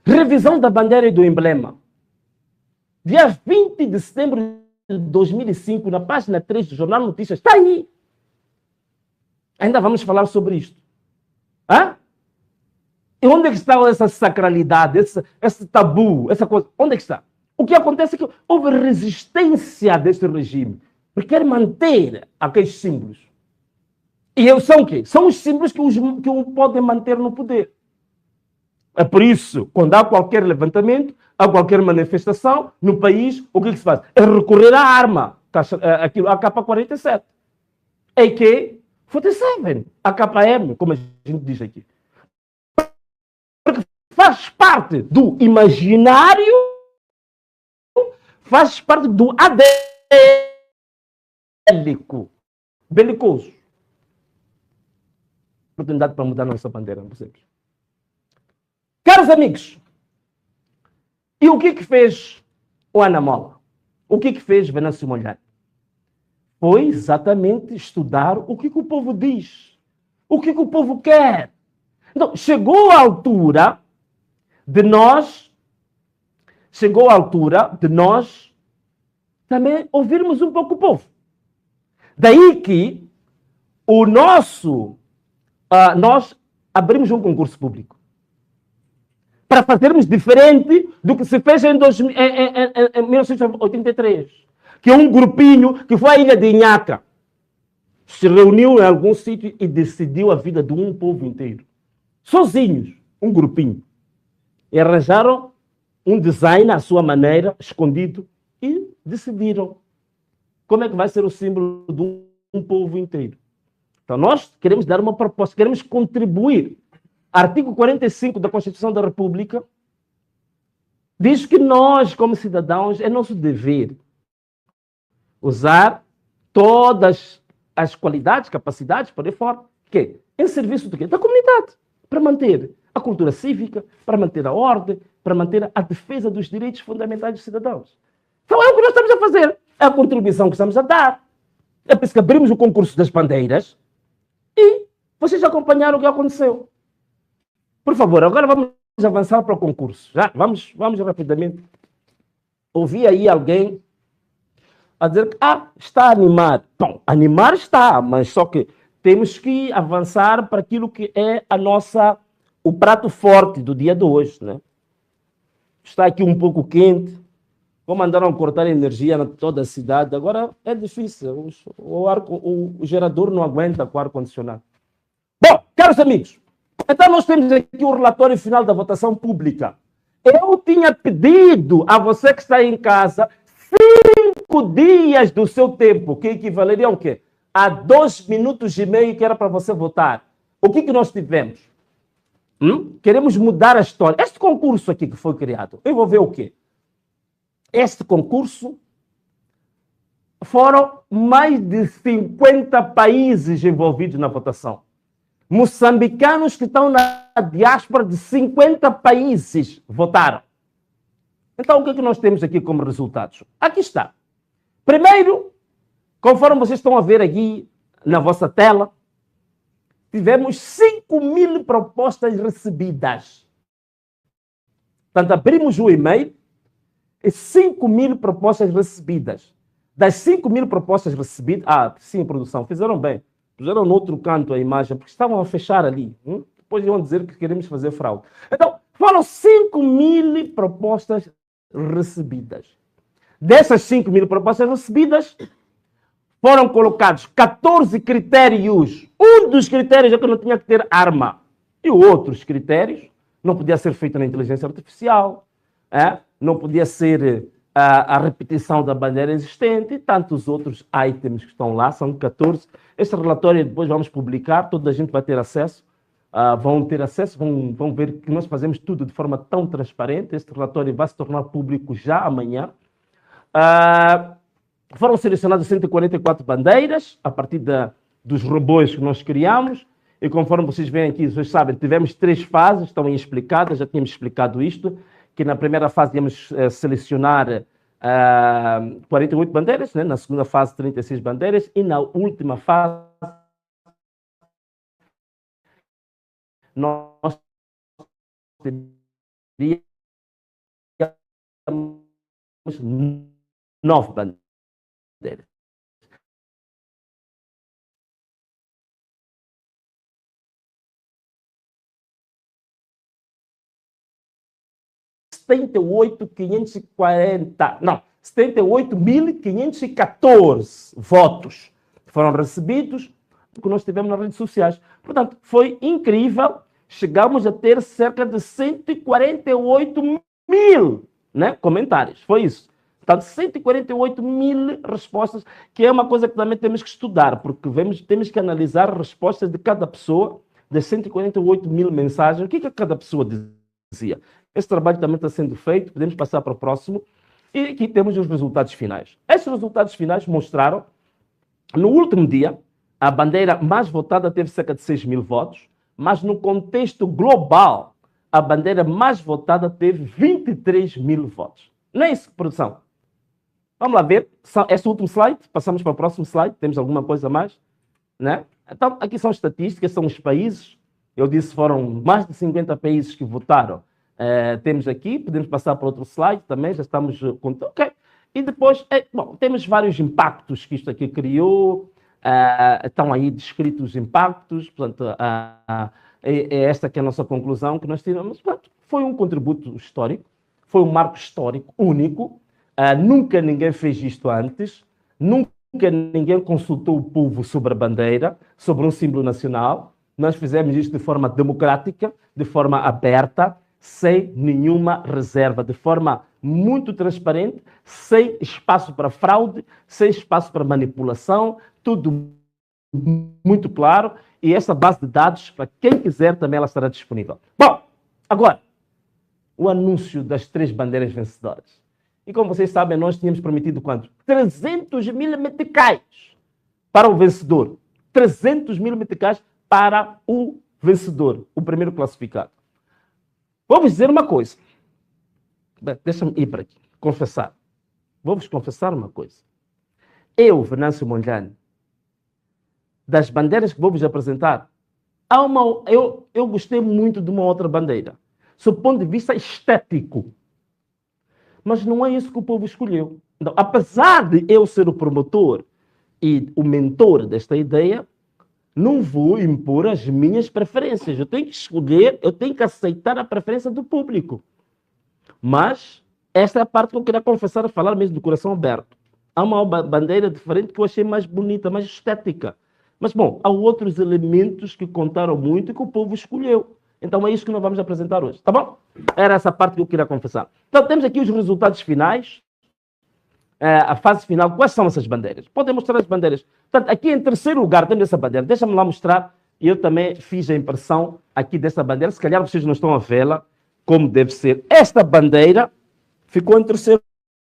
Revisão da bandeira e do emblema. Dia 20 de setembro de 2005, na página 3 do Jornal Notícias, está aí. Ainda vamos falar sobre isto. Hã? E onde é que está essa sacralidade, esse tabu, essa coisa? Onde é que está? O que acontece é que houve resistência deste regime, porque quer manter aqueles símbolos. E eles são o quê? São os símbolos que o podem manter no poder. É por isso, quando há qualquer levantamento, há qualquer manifestação no país, o que se faz? É recorrer à arma, aquilo, a AK-47. AK-47, AKM, como a gente diz aqui. Porque faz parte do imaginário, faz parte do ADN belicoso. Oportunidade para mudar nossa bandeira, não sei. Caros amigos, e o que fez o Ana Mola? O que fez Venâncio Mondlane? Foi exatamente estudar o que o povo diz, o que o povo quer. Então, chegou a altura de nós também ouvirmos um pouco o povo. Daí que nós abrimos um concurso público para fazermos diferente do que se fez em 1983, que um grupinho que foi à ilha de Inhaca se reuniu em algum sítio e decidiu a vida de um povo inteiro. Sozinhos, um grupinho. E arranjaram um design à sua maneira, escondido, e decidiram como é que vai ser o símbolo de um povo inteiro. Então, nós queremos dar uma proposta, queremos contribuir. Artigo 45 da Constituição da República diz que nós, como cidadãos, é nosso dever usar todas as qualidades, capacidades, por aí fora, que em serviço do quê? Da comunidade, para manter a cultura cívica, para manter a ordem, para manter a defesa dos direitos fundamentais dos cidadãos. Então é o que nós estamos a fazer, é a contribuição que estamos a dar. É por isso que abrimos o concurso das bandeiras e vocês acompanharam o que aconteceu. Por favor, agora vamos avançar para o concurso. Já, vamos rapidamente. Ouvi aí alguém a dizer que está a animar. Bom, animar está, mas só que temos que avançar para aquilo que é o prato forte do dia de hoje, né? Está aqui um pouco quente. Vou mandar cortar a energia em toda a cidade. Agora é difícil. O gerador não aguenta com o ar-condicionado. Bom, caros amigos, então nós temos aqui o relatório final da votação pública. Eu tinha pedido a você que está em casa 5 dias do seu tempo, que equivaleriam ao quê? A 2 minutos e meio que era para você votar. O que nós tivemos? Queremos mudar a história. Este concurso aqui que foi criado, envolveu o quê? Este concurso foram mais de 50 países envolvidos na votação. Moçambicanos que estão na diáspora de 50 países votaram. Então, o que nós temos aqui como resultados? Aqui está. Primeiro, conforme vocês estão a ver aqui na vossa tela, tivemos 5.000 propostas recebidas. Portanto, abrimos o e-mail e 5.000 propostas recebidas. Das 5.000 propostas recebidas... sim, produção, fizeram bem. Puseram no outro canto a imagem, porque estavam a fechar ali. Depois iam dizer que queremos fazer fraude. Então, foram 5.000 propostas recebidas. Dessas 5.000 propostas recebidas, foram colocados 14 critérios. Um dos critérios é que não tinha que ter arma. E outros critérios, não podia ser feito na inteligência artificial, não podia ser a repetição da bandeira existente e tantos outros itens que estão lá, são 14. Este relatório depois vamos publicar, toda a gente vai ter acesso, vão ter acesso, vão ver que nós fazemos tudo de forma tão transparente. Este relatório vai se tornar público já amanhã. Foram selecionadas 144 bandeiras, a partir dos robôs que nós criamos, e conforme vocês veem aqui, vocês sabem, tivemos 3 fases, estão explicadas, já tínhamos explicado isto, que na primeira fase íamos selecionar 48 bandeiras, né? Na segunda fase 36 bandeiras, e na última fase nós teríamos 9 bandeiras. Não, 78.514 votos foram recebidos que nós tivemos nas redes sociais. Portanto, foi incrível. Chegamos a ter cerca de 148 mil, né, comentários. Foi isso. Portanto, 148 mil respostas, que é uma coisa que também temos que estudar, porque temos que analisar as respostas de cada pessoa, das 148 mil mensagens. O que cada pessoa dizia? Esse trabalho também está sendo feito, podemos passar para o próximo. E aqui temos os resultados finais. Esses resultados finais mostraram, no último dia, a bandeira mais votada teve cerca de 6.000 votos, mas no contexto global, a bandeira mais votada teve 23.000 votos. Não é isso, produção? Vamos lá ver. Este último slide, passamos para o próximo slide. Temos alguma coisa a mais? Né? Então, aqui são estatísticas, são os países. Eu disse que foram mais de 50 países que votaram. Temos aqui, podemos passar para outro slide também, já estamos... Ok. E depois, bom, temos vários impactos que isto aqui criou, estão aí descritos os impactos, portanto, é esta que é a nossa conclusão que nós tivemos. Portanto, foi um contributo histórico, foi um marco histórico único, nunca ninguém fez isto antes, nunca ninguém consultou o povo sobre a bandeira, sobre um símbolo nacional. Nós fizemos isto de forma democrática, de forma aberta, sem nenhuma reserva, de forma muito transparente, sem espaço para fraude, sem espaço para manipulação, tudo muito claro. E essa base de dados, para quem quiser, também ela estará disponível. Bom, agora, o anúncio das 3 bandeiras vencedoras. E como vocês sabem, nós tínhamos prometido quanto? 300 mil meticais para o vencedor. 300 mil meticais para o vencedor, o primeiro classificado. Vou-vos dizer uma coisa. Deixa-me ir para aqui, confessar. Vou-vos confessar uma coisa. Eu, Venâncio Mondlane, das bandeiras que vou-vos apresentar, eu gostei muito de uma outra bandeira, sob o ponto de vista estético. Mas não é isso que o povo escolheu. Então, apesar de eu ser o promotor e o mentor desta ideia, não vou impor as minhas preferências. Eu tenho que escolher, eu tenho que aceitar a preferência do público. Mas esta é a parte que eu queria confessar, falar mesmo do coração aberto. Há uma bandeira diferente que eu achei mais bonita, mais estética. Mas, bom, há outros elementos que contaram muito e que o povo escolheu. Então é isso que nós vamos apresentar hoje, tá bom? Era essa parte que eu queria confessar. Então temos aqui os resultados finais, a fase final. Quais são essas bandeiras? Podem mostrar as bandeiras. Portanto, aqui em terceiro lugar temos essa bandeira. Deixa-me lá mostrar. Eu também fiz a impressão aqui dessa bandeira. Se calhar vocês não estão a vê-la como deve ser. Esta bandeira ficou em terceiro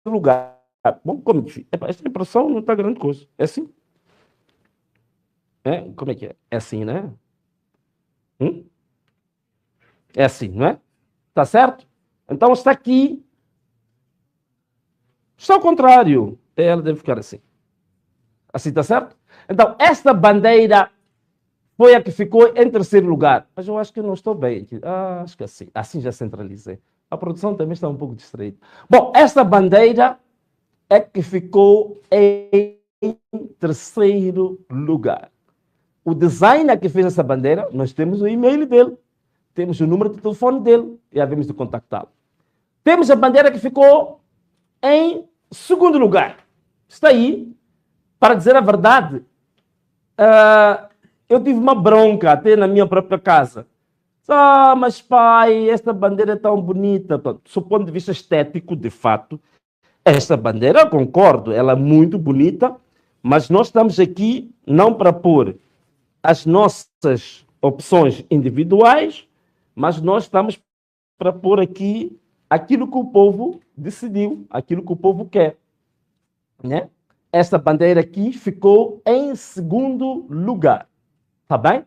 lugar. Bom, como que fica? Esta impressão não está grande coisa. É assim? Como é que é? É assim, né? É assim, não é? Está certo? Então está aqui. Está ao contrário. Ela deve ficar assim. Assim está certo? Então, esta bandeira foi a que ficou em terceiro lugar. Mas eu acho que eu não estou bem aqui. Acho que assim. Assim já centralizei. A produção também está um pouco distraída. Bom, esta bandeira é que ficou em terceiro lugar. O designer que fez essa bandeira, nós temos o e-mail dele. Temos o número de telefone dele e havemos de contactá-lo. Temos a bandeira que ficou em segundo lugar. Está aí. Para dizer a verdade, eu tive uma bronca até na minha própria casa. Mas pai, esta bandeira é tão bonita. Do ponto de vista estético, de fato, esta bandeira, eu concordo, ela é muito bonita, mas nós estamos aqui não para pôr as nossas opções individuais, mas nós estamos para pôr aqui aquilo que o povo decidiu, aquilo que o povo quer. Né? Esta bandeira aqui ficou em segundo lugar. Tá bem?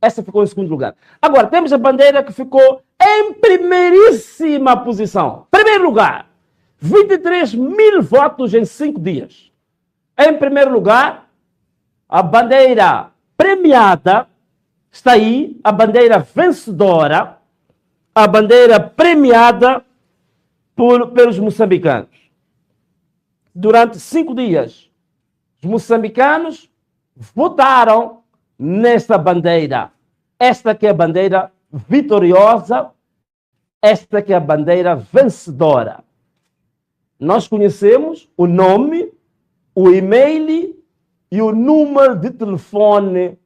Essa ficou em segundo lugar. Agora, temos a bandeira que ficou em primeiríssima posição. Primeiro lugar. 23 mil votos em 5 dias. Em primeiro lugar, a bandeira premiada. Está aí a bandeira vencedora, a bandeira premiada pelos moçambicanos. Durante 5 dias, os moçambicanos votaram nesta bandeira. Esta que é a bandeira vitoriosa, esta que é a bandeira vencedora. Nós conhecemos o nome, o e-mail e o número de telefone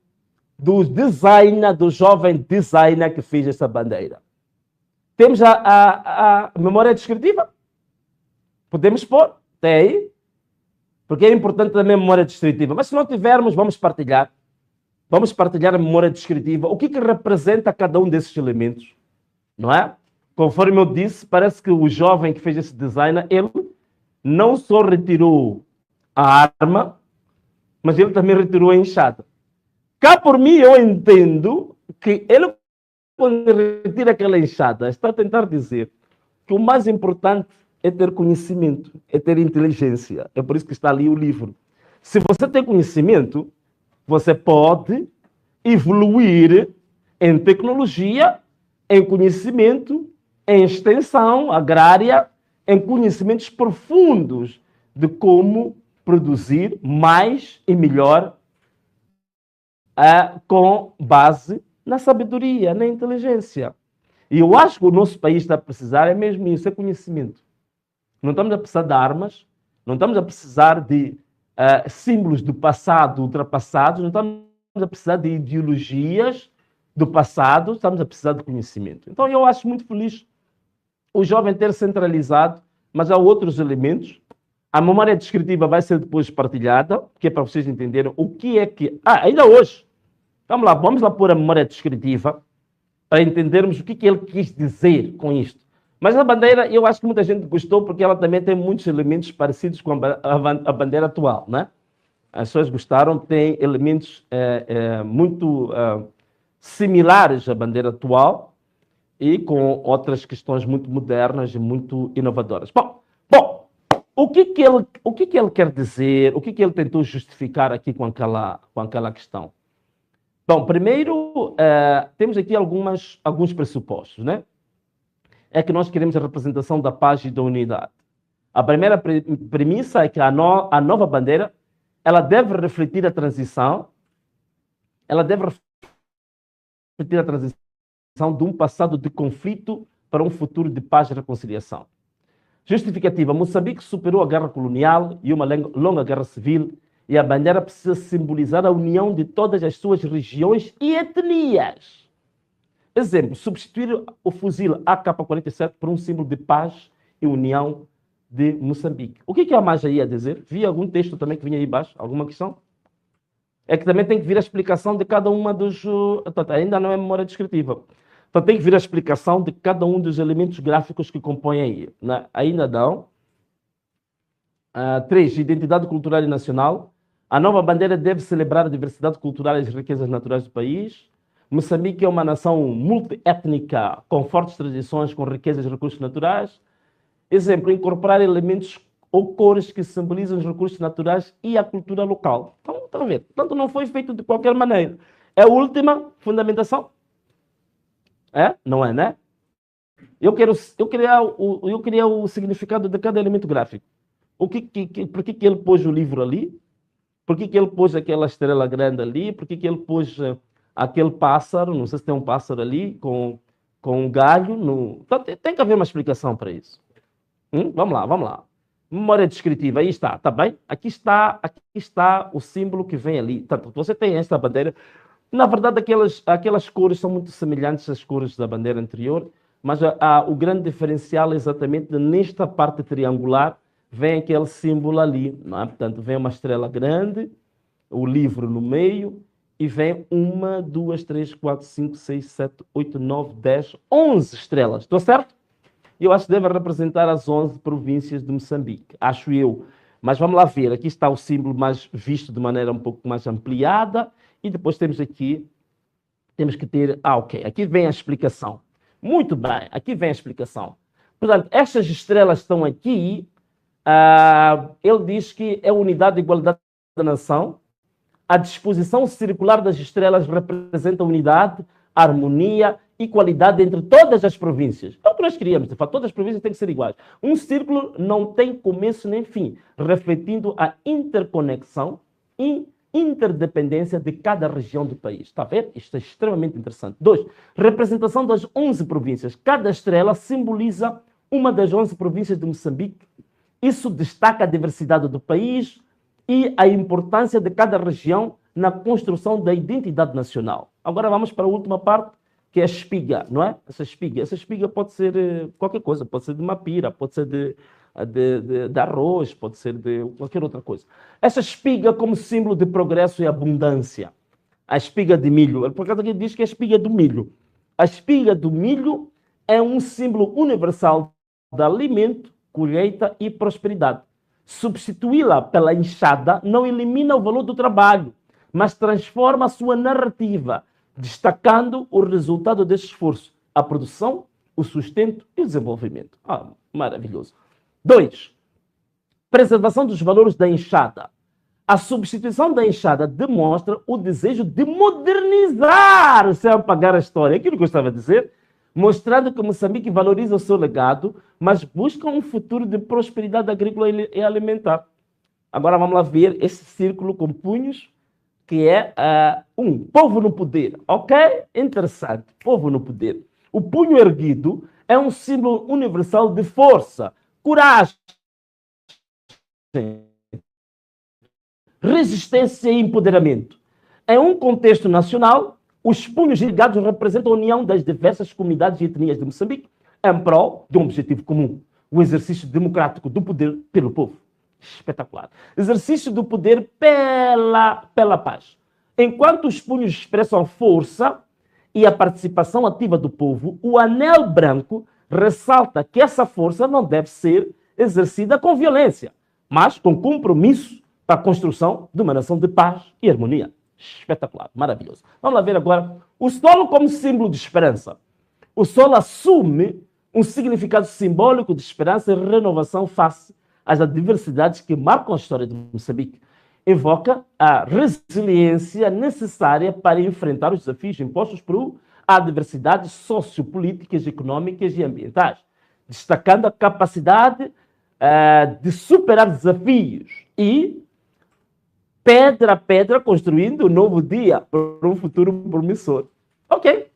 do designer, do jovem designer que fez essa bandeira. Temos a memória descritiva? Podemos pôr? Tem aí? Porque é importante também a memória descritiva. Mas se não tivermos, vamos partilhar. Vamos partilhar a memória descritiva. O que representa cada um desses elementos? Não é? Conforme eu disse, parece que o jovem que fez esse designer, ele não só retirou a arma, mas ele também retirou a enxada. Cá por mim, eu entendo que ele, quando retira aquela enxada, está a tentar dizer que o mais importante é ter conhecimento, é ter inteligência. É por isso que está ali o livro. Se você tem conhecimento, você pode evoluir em tecnologia, em conhecimento, em extensão agrária, em conhecimentos profundos de como produzir mais e melhor com base na sabedoria, na inteligência. E eu acho que o nosso país está a precisar, é mesmo isso, é conhecimento. Não estamos a precisar de armas, não estamos a precisar de símbolos do passado ultrapassados, não estamos a precisar de ideologias do passado, estamos a precisar de conhecimento. Então eu acho muito feliz o jovem ter centralizado, mas há outros elementos. A memória descritiva vai ser depois partilhada, que é para vocês entenderem o que é que... ainda hoje, vamos lá pôr a memória descritiva para entendermos o que ele quis dizer com isto. Mas a bandeira, eu acho que muita gente gostou porque ela também tem muitos elementos parecidos com a bandeira atual, né? As pessoas gostaram, tem elementos muito similares à bandeira atual e com outras questões muito modernas e muito inovadoras. Bom, o que ele quer dizer, o que ele tentou justificar aqui com aquela questão? Bom, primeiro, temos aqui alguns pressupostos, né? É que nós queremos a representação da paz e da unidade. A primeira premissa é que a nova bandeira, ela deve refletir a transição, de um passado de conflito para um futuro de paz e reconciliação. Justificativa: Moçambique superou a guerra colonial e uma longa guerra civil, e a bandeira precisa simbolizar a união de todas as suas regiões e etnias. Exemplo, substituir o fuzil AK-47 por um símbolo de paz e união de Moçambique. O que a Maja ia dizer? Vi algum texto também que vinha aí embaixo? Alguma questão? É que também tem que vir a explicação de cada uma dos... Ainda não é memória descritiva. Então tem que vir a explicação de cada um dos elementos gráficos que compõem aí. Né? Ainda não. 3. Identidade cultural e nacional. A nova bandeira deve celebrar a diversidade cultural e as riquezas naturais do país. Moçambique é uma nação multiétnica, com fortes tradições, com riquezas e recursos naturais. Exemplo, incorporar elementos ou cores que simbolizam os recursos naturais e a cultura local. Então, estão a ver? Portanto, não foi feito de qualquer maneira. É a última fundamentação? Não é, né? Eu queria o significado de cada elemento gráfico. Por que ele pôs o livro ali? Por que ele pôs aquela estrela grande ali? Por que ele pôs... aquele pássaro, não sei se tem um pássaro ali, com um galho. Então, tem que haver uma explicação para isso. Vamos lá. Memória descritiva, aí está, tá bem? Aqui está o símbolo que vem ali. Portanto, você tem esta bandeira. Na verdade, aquelas cores são muito semelhantes às cores da bandeira anterior, mas o grande diferencial é exatamente nesta parte triangular, vem aquele símbolo ali. Não é? Portanto, vem uma estrela grande, o livro no meio, e vem 1, 2, 3, 4, 5, 6, 7, 8, 9, 10, 11 estrelas. Estou certo? Eu acho que deve representar as 11 províncias de Moçambique. Acho eu. Mas vamos lá ver. Aqui está o símbolo mais visto de maneira um pouco mais ampliada. E depois temos que ter... ok. Aqui vem a explicação. Muito bem. Aqui vem a explicação. Portanto, estas estrelas estão aqui. Ele diz que é unidade e igualdade da nação. A disposição circular das estrelas representa unidade, harmonia e qualidade entre todas as províncias. É o que nós queríamos, de fato, todas as províncias têm que ser iguais. Um círculo não tem começo nem fim, refletindo a interconexão e interdependência de cada região do país. Está a ver? Isto é extremamente interessante. 2. Representação das 11 províncias. Cada estrela simboliza uma das 11 províncias de Moçambique. Isso destaca a diversidade do país e a importância de cada região na construção da identidade nacional. Agora vamos para a última parte, que é a espiga, não é? Essa espiga pode ser qualquer coisa, pode ser de mapira, pode ser de arroz, pode ser de qualquer outra coisa. Essa espiga como símbolo de progresso e abundância. A espiga de milho, por acaso aqui diz que é a espiga do milho. A espiga do milho é um símbolo universal de alimento, colheita e prosperidade. Substituí-la pela enxada não elimina o valor do trabalho, mas transforma a sua narrativa, destacando o resultado desse esforço, a produção, o sustento e o desenvolvimento. Maravilhoso. 2. Preservação dos valores da enxada. A substituição da enxada demonstra o desejo de modernizar sem apagar a história. Aquilo que eu estava a dizer, mostrando que Moçambique valoriza o seu legado, mas busca um futuro de prosperidade agrícola e alimentar. Agora vamos lá ver esse círculo com punhos, que é povo no poder. Ok? Interessante. Povo no poder. O punho erguido é um símbolo universal de força, coragem, resistência e empoderamento. Em um contexto nacional, os punhos ligados representam a união das diversas comunidades e etnias de Moçambique em prol de um objetivo comum, o exercício democrático do poder pelo povo. Espetacular. Exercício do poder pela paz. Enquanto os punhos expressam a força e a participação ativa do povo, o anel branco ressalta que essa força não deve ser exercida com violência, mas com compromisso para a construção de uma nação de paz e harmonia. Espetacular, maravilhoso. Vamos lá ver agora o solo como símbolo de esperança. O solo assume um significado simbólico de esperança e renovação face às adversidades que marcam a história de Moçambique. Evoca a resiliência necessária para enfrentar os desafios impostos por adversidades sociopolíticas, econômicas e ambientais, destacando a capacidade de superar desafios e, pedra a pedra, construindo um novo dia para um futuro promissor. Ok.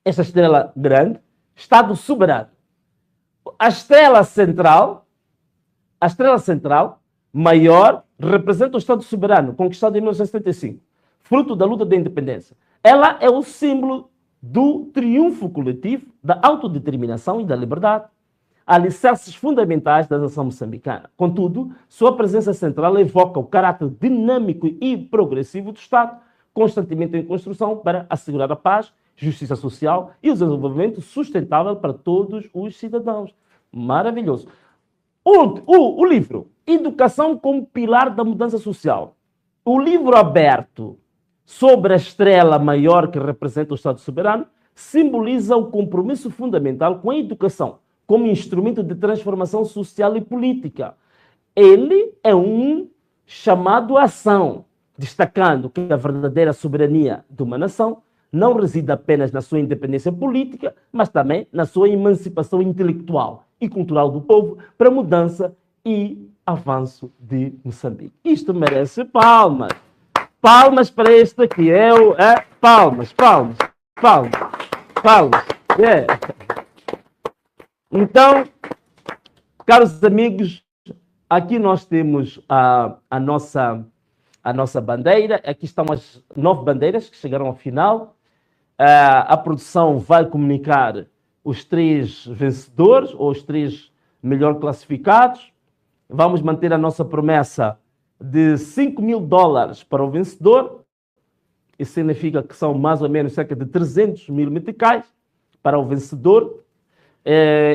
Essa estrela grande, Estado soberano. A estrela central, maior, representa o Estado soberano, conquistado em 1975, fruto da luta da independência. Ela é o símbolo do triunfo coletivo, da autodeterminação e da liberdade, alicerces fundamentais da nação moçambicana. Contudo, sua presença central evoca o caráter dinâmico e progressivo do Estado, constantemente em construção para assegurar a paz, justiça social e o desenvolvimento sustentável para todos os cidadãos. Maravilhoso. O livro Educação como Pilar da Mudança Social. O livro aberto sobre a estrela maior que representa o Estado soberano simboliza o compromisso fundamental com a educação como instrumento de transformação social e política. Ele é um chamado à ação, destacando que a verdadeira soberania de uma nação não reside apenas na sua independência política, mas também na sua emancipação intelectual e cultural do povo para a mudança e avanço de Moçambique. Isto merece palmas. Palmas para este aqui. Palmas. Yeah. Então, caros amigos, aqui nós temos a nossa bandeira. Aqui estão as 9 bandeiras que chegaram ao final. A produção vai comunicar os 3 vencedores, ou os 3 melhor classificados. Vamos manter a nossa promessa de $5.000 para o vencedor. Isso significa que são mais ou menos cerca de 300 mil meticais para o vencedor.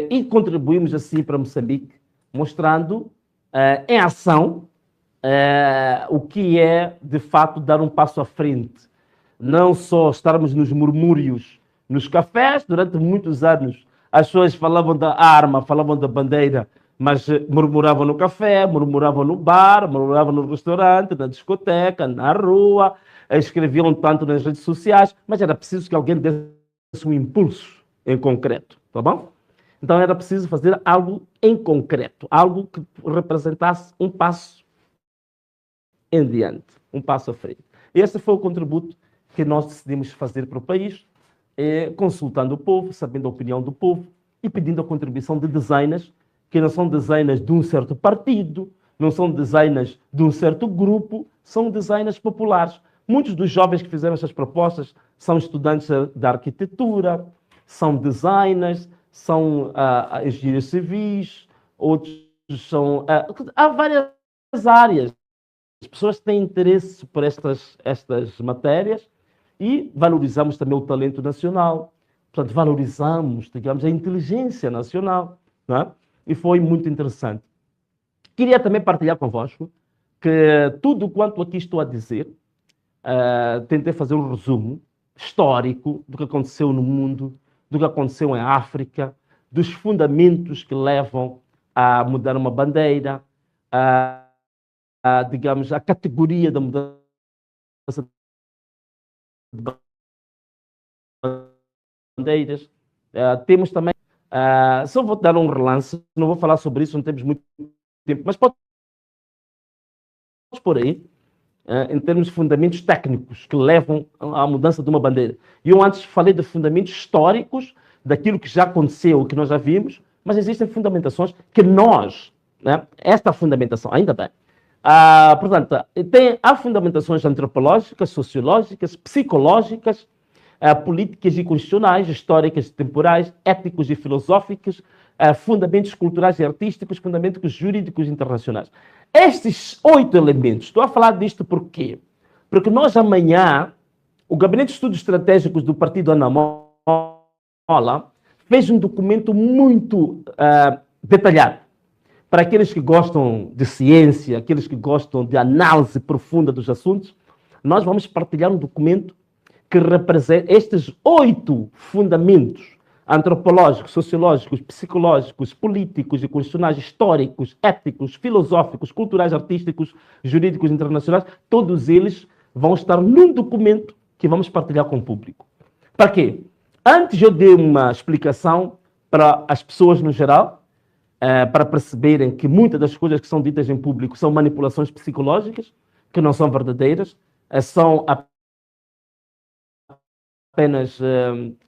E contribuímos assim para Moçambique, mostrando em ação o que é, de fato, dar um passo à frente. Não só estarmos nos murmúrios nos cafés. Durante muitos anos as pessoas falavam da arma, falavam da bandeira, mas murmuravam no café, murmuravam no bar, murmuravam no restaurante, na discoteca, na rua, escreviam tanto nas redes sociais, mas era preciso que alguém desse um impulso em concreto, tá bom? Então era preciso fazer algo em concreto, algo que representasse um passo em diante, um passo à frente. E esse foi o contributo que nós decidimos fazer para o país, consultando o povo, sabendo a opinião do povo e pedindo a contribuição de designers, que não são designers de um certo partido, não são designers de um certo grupo, são designers populares. Muitos dos jovens que fizeram essas propostas são estudantes da arquitetura, são designers, são engenheiros civis, outros são... há várias áreas. As pessoas têm interesse por estas matérias e valorizamos também o talento nacional. Portanto, valorizamos, digamos, a inteligência nacional. Não é? E foi muito interessante. Queria também partilhar convosco que tudo quanto aqui estou a dizer, tentei fazer um resumo histórico do que aconteceu no mundo, do que aconteceu em África, dos fundamentos que levam a mudar uma bandeira, digamos, a categoria da mudança de bandeiras. Temos também, só vou dar um relance, não vou falar sobre isso, não temos muito tempo, mas pode por aí, em termos de fundamentos técnicos que levam à mudança de uma bandeira. E eu antes falei de fundamentos históricos, daquilo que já aconteceu, que nós já vimos, mas existem fundamentações que nós, né, esta fundamentação, ainda bem, portanto, há fundamentações antropológicas, sociológicas, psicológicas, políticas e constitucionais, históricas e temporais, éticos e filosóficos, fundamentos culturais e artísticos, fundamentos jurídicos internacionais. Estes 8 elementos, estou a falar disto por quê? Porque nós amanhã, o Gabinete de Estudos Estratégicos do Partido Anamola fez um documento muito detalhado para aqueles que gostam de ciência, aqueles que gostam de análise profunda dos assuntos. Nós vamos partilhar um documento que representa estes 8 fundamentos antropológicos, sociológicos, psicológicos, políticos e constitucionais, históricos, éticos, filosóficos, culturais, artísticos, jurídicos, internacionais, todos eles vão estar num documento que vamos partilhar com o público. Para quê? Antes eu dei uma explicação para as pessoas no geral, para perceberem que muitas das coisas que são ditas em público são manipulações psicológicas, que não são verdadeiras, são apenas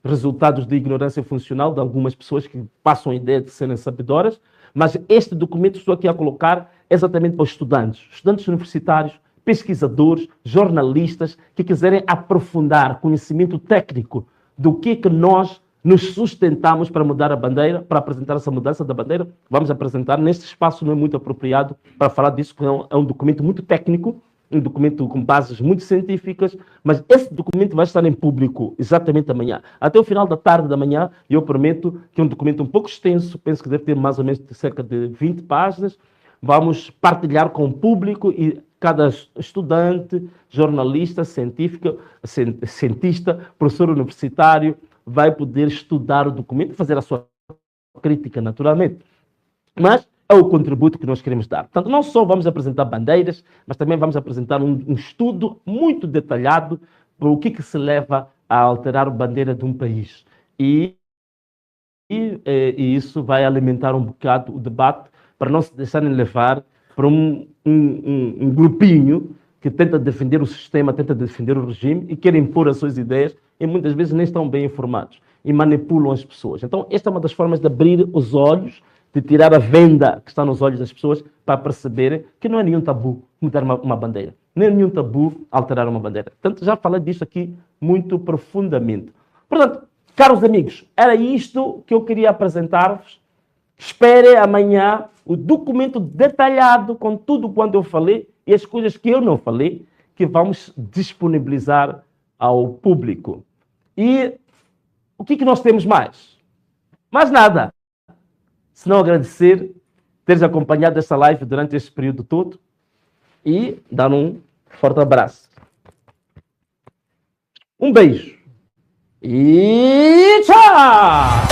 resultados de ignorância funcional de algumas pessoas que passam a ideia de serem sabedoras, mas este documento estou aqui a colocar exatamente para os estudantes universitários, pesquisadores, jornalistas, que quiserem aprofundar conhecimento técnico do que nós nos sustentamos para mudar a bandeira, para apresentar essa mudança da bandeira. Vamos apresentar, neste espaço não é muito apropriado para falar disso, porque é um documento muito técnico, um documento com bases muito científicas, mas esse documento vai estar em público exatamente amanhã. Até o final da tarde da manhã, eu prometo que é um documento um pouco extenso, penso que deve ter mais ou menos cerca de 20 páginas. Vamos partilhar com o público e cada estudante, jornalista, cientista, professor universitário, vai poder estudar o documento e fazer a sua crítica, naturalmente. Mas é o contributo que nós queremos dar. Portanto, não só vamos apresentar bandeiras, mas também vamos apresentar um estudo muito detalhado para o que se leva a alterar a bandeira de um país. E isso vai alimentar um bocado o debate para não se deixarem levar para um grupinho que tenta defender o sistema, tenta defender o regime e quer impor as suas ideias e muitas vezes nem estão bem informados e manipulam as pessoas. Então, esta é uma das formas de abrir os olhos, de tirar a venda que está nos olhos das pessoas para perceberem que não é nenhum tabu mudar uma bandeira. Nem é nenhum tabu alterar uma bandeira. Portanto, já falei disto aqui muito profundamente. Portanto, caros amigos, era isto que eu queria apresentar-vos. Espere amanhã o documento detalhado com tudo quanto eu falei e as coisas que eu não falei, que vamos disponibilizar ao público. E o que nós temos mais? Mais nada. Se não agradecer teres acompanhado esta live durante este período todo e dar um forte abraço. Um beijo e tchau!